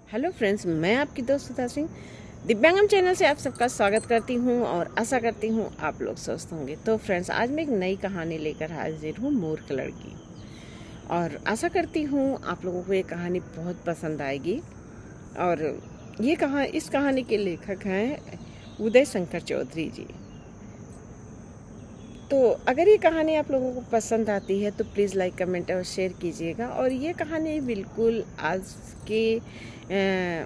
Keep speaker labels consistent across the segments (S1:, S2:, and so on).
S1: Hello friends, मैं आपकी दोस्त सुधा सिंह दिव्यांगम चैनल से आप सबका स्वागत करती हूं और आशा करती हूं आप लोग स्वस्थ होंगे। तो फ्रेंड्स, आज मैं एक नई कहानी लेकर हाजिर हूं, मूर्ख लड़की। और आशा करती हूं आप लोगों को ये कहानी बहुत पसंद आएगी। और इस कहानी के लेखक हैं उदय शंकर चौधरी जी। तो अगर ये कहानी आप लोगों को पसंद आती है तो प्लीज़ लाइक, कमेंट और शेयर कीजिएगा। और ये कहानी बिल्कुल आज के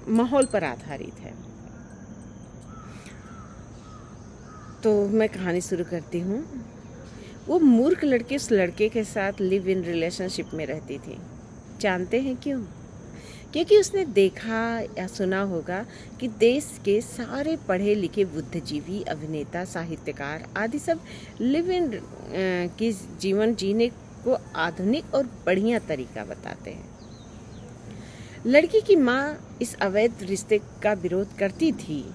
S1: माहौल पर आधारित है। तो मैं कहानी शुरू करती हूँ। वो मूर्ख लड़की उस लड़के के साथ लिव इन रिलेशनशिप में रहती थी। जानते हैं क्यों? क्योंकि उसने देखा या सुना होगा कि देश के सारे पढ़े लिखे बुद्धिजीवी, अभिनेता, साहित्यकार आदि सब लिव इन की जीवन जीने को आधुनिक और बढ़िया तरीका बताते हैं। लड़की की माँ इस अवैध रिश्ते का विरोध करती थी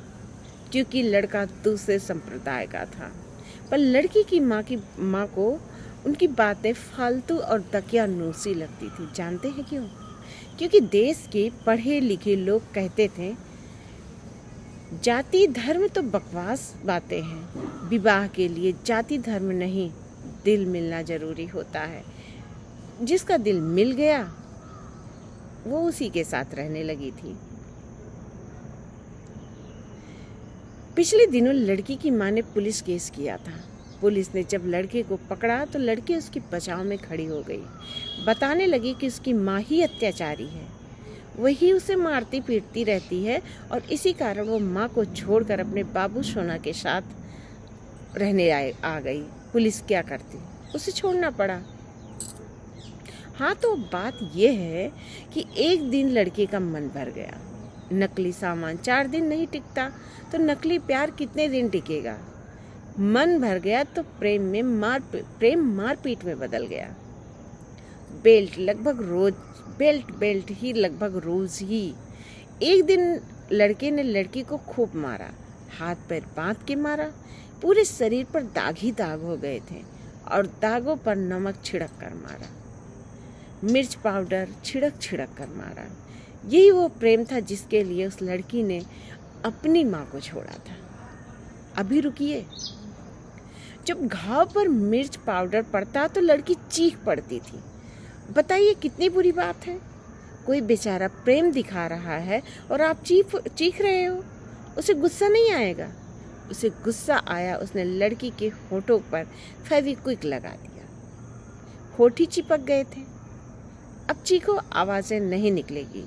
S1: क्योंकि लड़का दूसरे संप्रदाय का था। पर लड़की की माँ को उनकी बातें फालतू और दकियानूसी लगती थी। जानते हैं क्यों? क्योंकि देश के पढ़े लिखे लोग कहते थे जाति धर्म तो बकवास बातें हैं, विवाह के लिए जाति धर्म नहीं, दिल मिलना जरूरी होता है। जिसका दिल मिल गया वो उसी के साथ रहने लगी थी। पिछले दिनों लड़की की माँ ने पुलिस केस किया था। पुलिस ने जब लड़के को पकड़ा तो लड़की उसकी बचाव में खड़ी हो गई। बताने लगी कि उसकी माँ ही अत्याचारी है, वही उसे मारती पीटती रहती है और इसी कारण वो माँ को छोड़कर अपने बाबू सोना के साथ रहने आ गई। पुलिस क्या करती, उसे छोड़ना पड़ा। हाँ, तो बात यह है कि एक दिन लड़के का मन भर गया। नकली सामान 4 दिन नहीं टिकता तो नकली प्यार कितने दिन टिकेगा। मन भर गया तो प्रेम मारपीट में बदल गया। बेल्ट लगभग रोज ही। एक दिन लड़के ने लड़की को खूब मारा, हाथ पैर बांध के मारा। पूरे शरीर पर दाग ही दाग हो गए थे और दागों पर नमक छिड़क कर मारा, मिर्च पाउडर छिड़क कर मारा। यही वो प्रेम था जिसके लिए उस लड़की ने अपनी माँ को छोड़ा था। अभी रुकिए, जब घाव पर मिर्च पाउडर पड़ता तो लड़की चीख पड़ती थी। बताइए कितनी बुरी बात है। कोई बेचारा प्रेम दिखा रहा है और आप चीख रहे हो। उसे गुस्सा नहीं आएगा? उसे गुस्सा आया। उसने लड़की के होठों पर फेविक्विक लगा दिया। होठ ही चिपक गए थे। अब चीखो, आवाजें नहीं निकलेगी।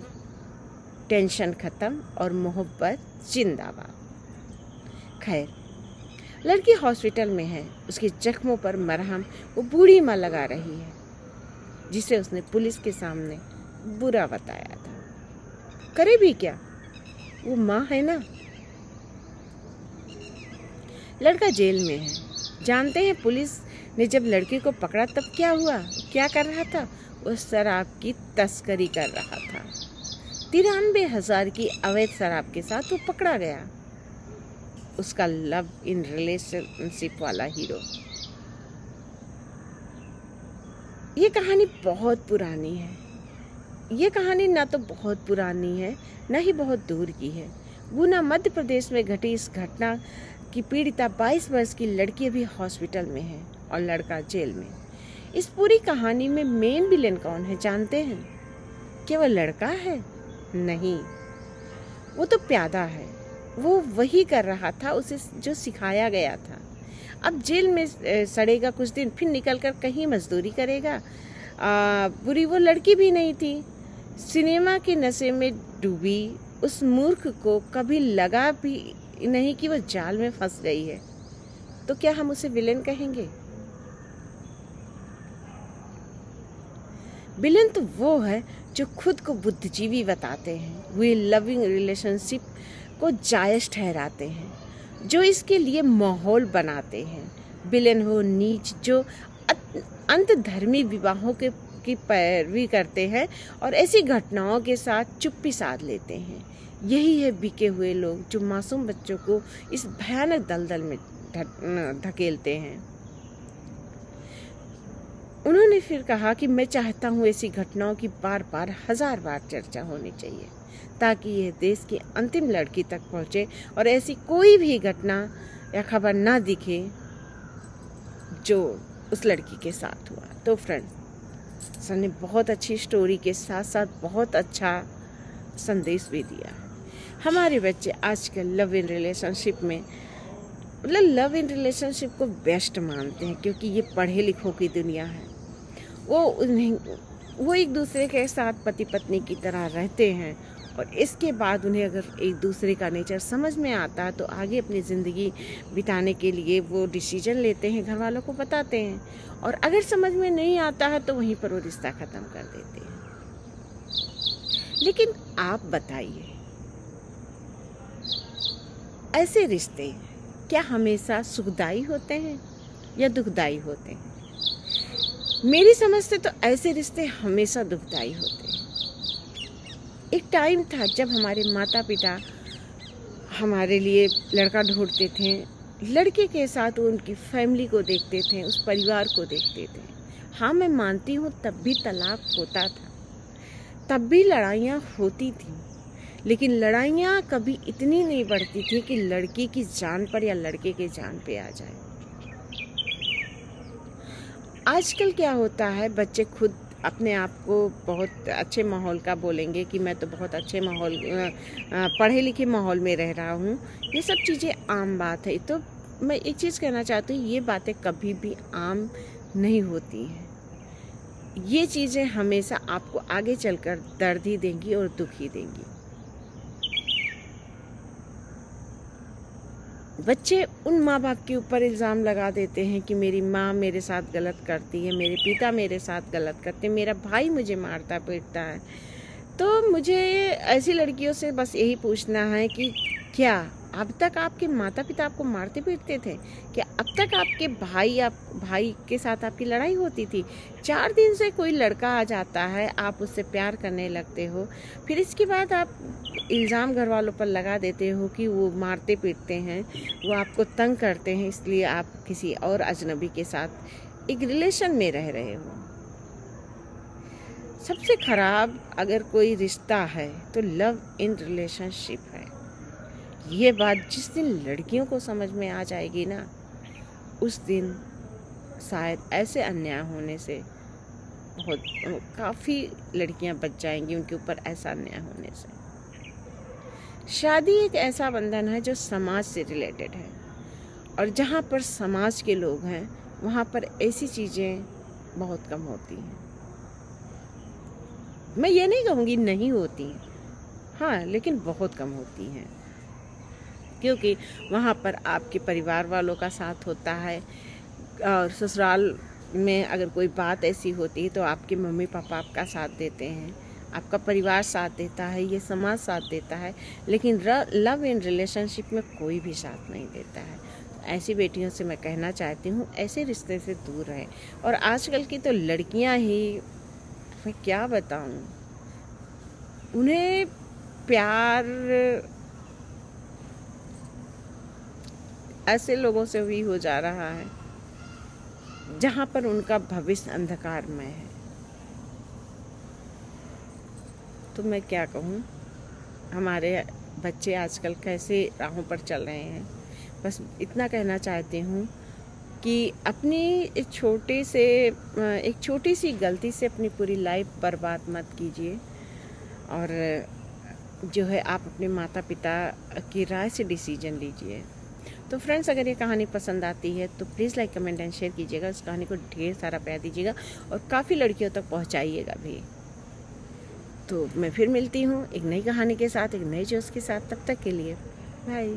S1: टेंशन खत्म और मोहब्बत जिंदाबाद। खैर, लड़की हॉस्पिटल में है। उसके जख्मों पर मरहम वो बूढ़ी माँ लगा रही है जिसे उसने पुलिस के सामने बुरा बताया था। करे भी क्या, वो माँ है ना। लड़का जेल में है। जानते हैं पुलिस ने जब लड़के को पकड़ा तब क्या हुआ? क्या कर रहा था? वो शराब की तस्करी कर रहा था। 93,000 की अवैध शराब के साथ वो पकड़ा गया। उसका लव इन रिलेशनशिप वाला हीरो। ये कहानी बहुत पुरानी है। ये कहानी ना तो बहुत पुरानी है, ना ही बहुत दूर की है। गुना मध्य प्रदेश में घटी इस घटना की पीड़िता 22 वर्ष की लड़की अभी हॉस्पिटल में है और लड़का जेल में। इस पूरी कहानी में मेन विलेन कौन है जानते हैं? क्या वो लड़का है? नहीं, वो तो प्यादा है। वो वही कर रहा था उसे जो सिखाया गया था। अब जेल में सड़ेगा कुछ दिन, फिर निकलकर कहीं मजदूरी करेगा। बुरी वो लड़की भी नहीं थी। सिनेमा के नशे में डूबी उस मूर्ख को कभी लगा भी नहीं कि वो जाल में फंस गई है। तो क्या हम उसे विलेन कहेंगे? विलेन तो वो है जो खुद को बुद्धिजीवी बताते हैं, वे लविंग रिलेशनशिप को जायज ठहराते हैं, जो इसके लिए माहौल बनाते हैं। विलेन वो नीच जो अंतधर्मी विवाहों की पैरवी करते हैं और ऐसी घटनाओं के साथ चुप्पी साध लेते हैं। यही है बिके हुए लोग जो मासूम बच्चों को इस भयानक दलदल में धकेलते हैं। उन्होंने फिर कहा कि मैं चाहता हूँ ऐसी घटनाओं की बार बार 1000 बार चर्चा होनी चाहिए। ताकि यह देश की अंतिम लड़की तक पहुँचे और ऐसी कोई भी घटना या खबर ना दिखे जो उस लड़की के साथ हुआ। तो फ्रेंड्स, सर ने बहुत अच्छी स्टोरी के साथ साथ बहुत अच्छा संदेश भी दिया है। हमारे बच्चे आजकल लव इन रिलेशनशिप में लव इन रिलेशनशिप को बेस्ट मानते हैं, क्योंकि ये पढ़े लिखों की दुनिया है। वो एक दूसरे के साथ पति पत्नी की तरह रहते हैं और इसके बाद उन्हें अगर एक दूसरे का नेचर समझ में आता है तो आगे अपनी ज़िंदगी बिताने के लिए वो डिसीजन लेते हैं, घर वालों को बताते हैं, और अगर समझ में नहीं आता है तो वहीं पर वो रिश्ता ख़त्म कर देते हैं। लेकिन आप बताइए, ऐसे रिश्ते क्या हमेशा सुखदायी होते हैं या दुखदायी होते हैं? मेरी समझ से तो ऐसे रिश्ते हमेशा दुखदायी होते हैं। एक टाइम था जब हमारे माता पिता हमारे लिए लड़का ढूंढते थे, लड़के के साथ वो उनकी फैमिली को देखते थे, उस परिवार को देखते थे। हाँ, मैं मानती हूँ तब भी तलाक होता था, तब भी लड़ाइयाँ होती थी, लेकिन लड़ाइयाँ कभी इतनी नहीं बढ़ती थी कि लड़की की जान पर या लड़के के जान पे आ जाए। आजकल क्या होता है, बच्चे खुद अपने आप को बहुत अच्छे माहौल का बोलेंगे कि मैं तो बहुत अच्छे माहौल पढ़े लिखे माहौल में रह रहा हूँ। ये सब चीज़ें आम बात है। तो मैं एक चीज़ कहना चाहती हूँ, ये बातें कभी भी आम नहीं होती हैं। ये चीज़ें हमेशा आपको आगे चलकर दर्द ही देंगी और दुख ही देंगी। बच्चे उन माँ बाप के ऊपर इल्ज़ाम लगा देते हैं कि मेरी माँ मेरे साथ गलत करती है, मेरे पिता मेरे साथ गलत करते हैं, मेरा भाई मुझे मारता पीटता है। तो मुझे ऐसी लड़कियों से बस यही पूछना है कि क्या अब तक आपके माता पिता आपको मारते पीटते थे? क्या अब तक आपके भाई के साथ आपकी लड़ाई होती थी? 4 दिन से कोई लड़का आ जाता है, आप उससे प्यार करने लगते हो, फिर इसके बाद आप इल्ज़ाम घर वालों पर लगा देते हो कि वो मारते पीटते हैं, वो आपको तंग करते हैं, इसलिए आप किसी और अजनबी के साथ एक रिलेशन में रह रहे हो। सबसे खराब अगर कोई रिश्ता है तो लव इन रिलेशनशिप है। ये बात जिस दिन लड़कियों को समझ में आ जाएगी ना, उस दिन शायद ऐसे अन्याय होने से काफ़ी लड़कियां बच जाएंगी, उनके ऊपर ऐसा अन्याय होने से। शादी एक ऐसा बंधन है जो समाज से रिलेटेड है, और जहाँ पर समाज के लोग हैं वहाँ पर ऐसी चीज़ें बहुत कम होती हैं। मैं ये नहीं कहूँगी नहीं होती हैं, हाँ, लेकिन बहुत कम होती हैं, क्योंकि वहाँ पर आपके परिवार वालों का साथ होता है, और ससुराल में अगर कोई बात ऐसी होती है तो आपके मम्मी पापा आपका साथ देते हैं, आपका परिवार साथ देता है, ये समाज साथ देता है। लेकिन लव इन रिलेशनशिप में कोई भी साथ नहीं देता है। ऐसी बेटियों से मैं कहना चाहती हूँ, ऐसे रिश्ते से दूर रहें। और आजकल की तो लड़कियाँ ही, मैं क्या बताऊँ, उन्हें प्यार ऐसे लोगों से भी हो जा रहा है जहाँ पर उनका भविष्य अंधकारमय है। तो मैं क्या कहूँ, हमारे बच्चे आजकल कैसे राहों पर चल रहे हैं। बस इतना कहना चाहती हूँ कि अपनी एक छोटी सी गलती से अपनी पूरी लाइफ बर्बाद मत कीजिए, और जो है आप अपने माता पिता की राय से डिसीजन लीजिए। तो फ्रेंड्स, अगर ये कहानी पसंद आती है तो please like comment and share कीजिएगा। इस कहानी को ढेर सारा प्यार दीजिएगा और काफ़ी लड़कियों तक पहुंचाइएगा भी। तो मैं फिर मिलती हूँ एक नई कहानी के साथ, एक नए जोश के साथ। तब तक के लिए बाय।